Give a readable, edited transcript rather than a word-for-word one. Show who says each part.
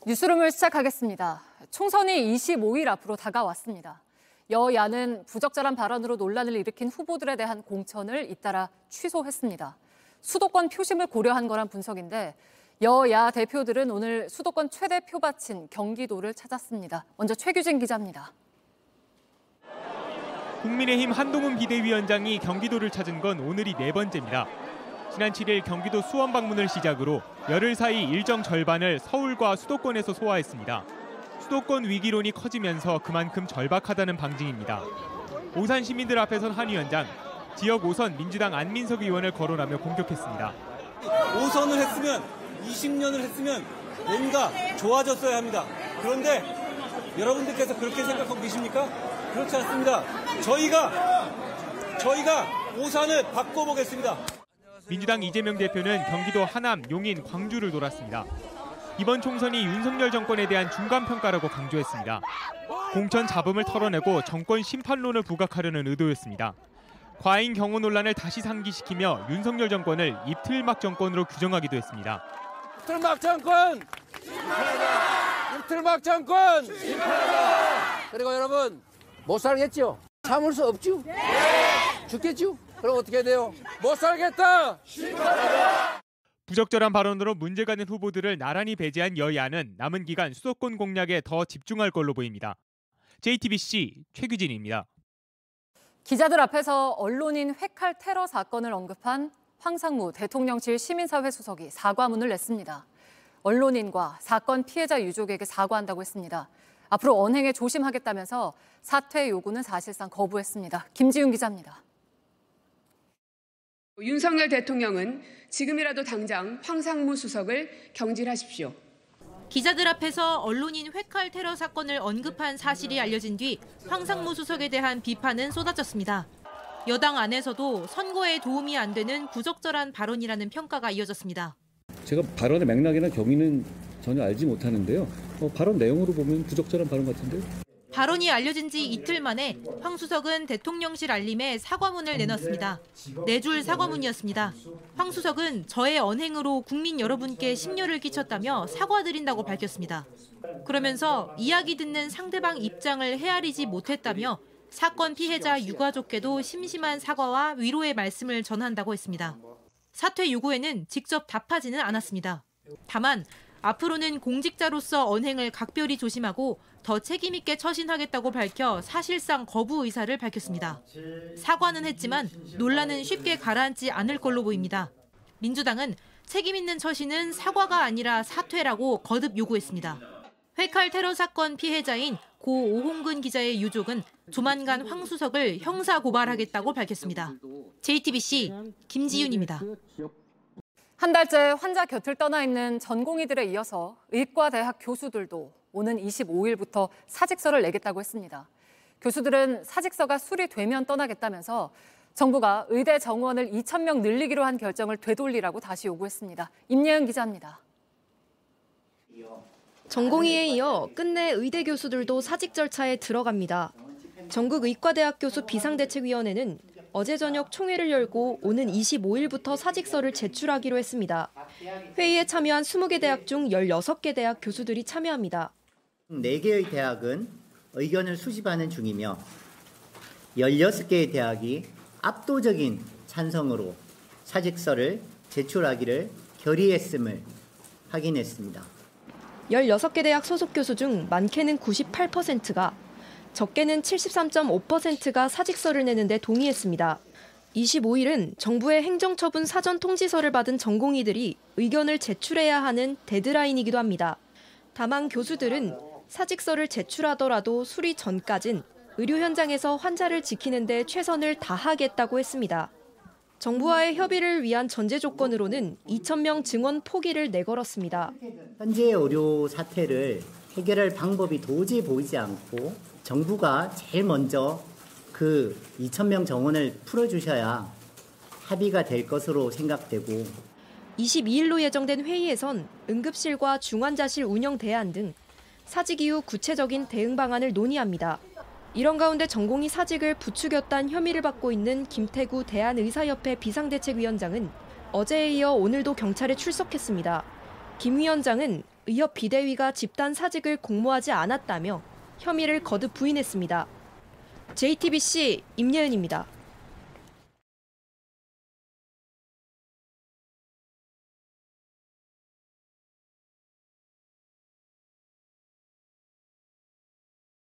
Speaker 1: 뉴스룸을 시작하겠습니다. 총선이 25일 앞으로 다가왔습니다. 여야는 부적절한 발언으로 논란을 일으킨 후보들에 대한 공천을 잇따라 취소했습니다. 수도권 표심을 고려한 거란 분석인데 여야 대표들은 오늘 수도권 최대 표밭인 경기도를 찾았습니다. 먼저 최규진 기자입니다.
Speaker 2: 국민의힘 한동훈 비대위원장이 경기도를 찾은 건 오늘이 네 번째입니다. 지난 7일 경기도 수원 방문을 시작으로 열흘 사이 일정 절반을 서울과 수도권에서 소화했습니다. 수도권 위기론이 커지면서 그만큼 절박하다는 방증입니다. 오산 시민들 앞에선 한 위원장, 지역 5선 민주당 안민석 의원을 거론하며 공격했습니다.
Speaker 3: 5선을 했으면 20년을 했으면 뭔가 좋아졌어야 합니다. 그런데 여러분들께서 그렇게 생각하고 계십니까? 그렇지 않습니다. 저희가 오산을 바꿔보겠습니다.
Speaker 2: 민주당 이재명 대표는 경기도 하남, 용인, 광주를 돌았습니다. 이번 총선이 윤석열 정권에 대한 중간평가라고 강조했습니다. 공천 잡음을 털어내고 정권 심판론을 부각하려는 의도였습니다. 과잉 경호 논란을 다시 상기시키며 윤석열 정권을 입틀막 정권으로 규정하기도 했습니다.
Speaker 4: 입틀막 정권! 입틀막 정권! 그리고 여러분 못 살겠죠? 참을 수 없죠? 죽겠죠? 그럼 어떻게 해야 돼요? 못 살겠다!
Speaker 2: 부적절한 발언으로 문제가 된 후보들을 나란히 배제한 여야는 남은 기간 수도권 공략에 더 집중할 걸로 보입니다. JTBC 최규진입니다.
Speaker 1: 기자들 앞에서 언론인 회칼 테러 사건을 언급한 황상무 대통령실 시민사회 수석이 사과문을 냈습니다. 언론인과 사건 피해자 유족에게 사과한다고 했습니다. 앞으로 언행에 조심하겠다면서 사퇴 요구는 사실상 거부했습니다. 김지윤 기자입니다.
Speaker 5: 윤석열 대통령은 지금이라도 당장 황상무 수석을 경질하십시오.
Speaker 6: 기자들 앞에서 언론인 회칼 테러 사건을 언급한 사실이 알려진 뒤 황상무 수석에 대한 비판은 쏟아졌습니다. 여당 안에서도 선거에 도움이 안 되는 부적절한 발언이라는 평가가 이어졌습니다.
Speaker 7: 제가 발언의 맥락이나 경위는 전혀 알지 못하는데요. 발언 내용으로 보면 부적절한 발언 같은데요.
Speaker 6: 발언이 알려진 지 이틀 만에 황 수석은 대통령실 알림에 사과문을 내놨습니다. 4줄 사과문이었습니다. 황 수석은 저의 언행으로 국민 여러분께 심려를 끼쳤다며 사과드린다고 밝혔습니다. 그러면서 이야기 듣는 상대방 입장을 헤아리지 못했다며 사건 피해자 유가족께도 심심한 사과와 위로의 말씀을 전한다고 했습니다. 사퇴 요구에는 직접 답하지는 않았습니다. 다만 앞으로는 공직자로서 언행을 각별히 조심하고 더 책임 있게 처신하겠다고 밝혀 사실상 거부 의사를 밝혔습니다. 사과는 했지만 논란은 쉽게 가라앉지 않을 걸로 보입니다. 민주당은 책임 있는 처신은 사과가 아니라 사퇴라고 거듭 요구했습니다. 회칼 테러 사건 피해자인 고 오홍근 기자의 유족은 조만간 황 수석을 형사 고발하겠다고 밝혔습니다. JTBC 김지윤입니다.
Speaker 1: 한 달째 환자 곁을 떠나 있는 전공의들에 이어서 의과대학 교수들도 오는 25일부터 사직서를 내겠다고 했습니다. 교수들은 사직서가 수리되면 떠나겠다면서 정부가 의대 정원을 2,000명 늘리기로 한 결정을 되돌리라고 다시 요구했습니다. 임예은 기자입니다.
Speaker 8: 전공의에 이어 끝내 의대 교수들도 사직 절차에 들어갑니다. 전국의과대학 교수 비상대책위원회는 어제 저녁 총회를 열고 오는 25일부터 사직서를 제출하기로 했습니다. 회의에 참여한 20개 대학 중 16개 대학 교수들이 참여합니다.
Speaker 9: 4개의 대학은 의견을 수집하는 중이며 16개의 대학이 압도적인 찬성으로 사직서를 제출하기를 결의했음을 확인했습니다.
Speaker 8: 16개 대학 소속 교수 중 많게는 98%가, 적게는 73.5%가 사직서를 내는데 동의했습니다. 25일은 정부의 행정처분 사전 통지서를 받은 전공의들이 의견을 제출해야 하는 데드라인이기도 합니다. 다만 교수들은 사직서를 제출하더라도 수리 전까진 의료 현장에서 환자를 지키는 데 최선을 다하겠다고 했습니다. 정부와의 협의를 위한 전제 조건으로는 2,000명 증원 포기를 내걸었습니다.
Speaker 9: 현재의 의료 사태를 해결할 방법이 도저히 보이지 않고 정부가 제일 먼저 그 2,000명 정원을 풀어주셔야 합의가 될 것으로 생각되고
Speaker 8: 22일로 예정된 회의에선 응급실과 중환자실 운영 대안 등 사직 이후 구체적인 대응 방안을 논의합니다. 이런 가운데 전공의 사직을 부추겼다는 혐의를 받고 있는 김태구 대한의사협회 비상대책위원장은 어제에 이어 오늘도 경찰에 출석했습니다. 김 위원장은 의협 비대위가 집단 사직을 공모하지 않았다며 혐의를 거듭 부인했습니다. JTBC 임예은입니다.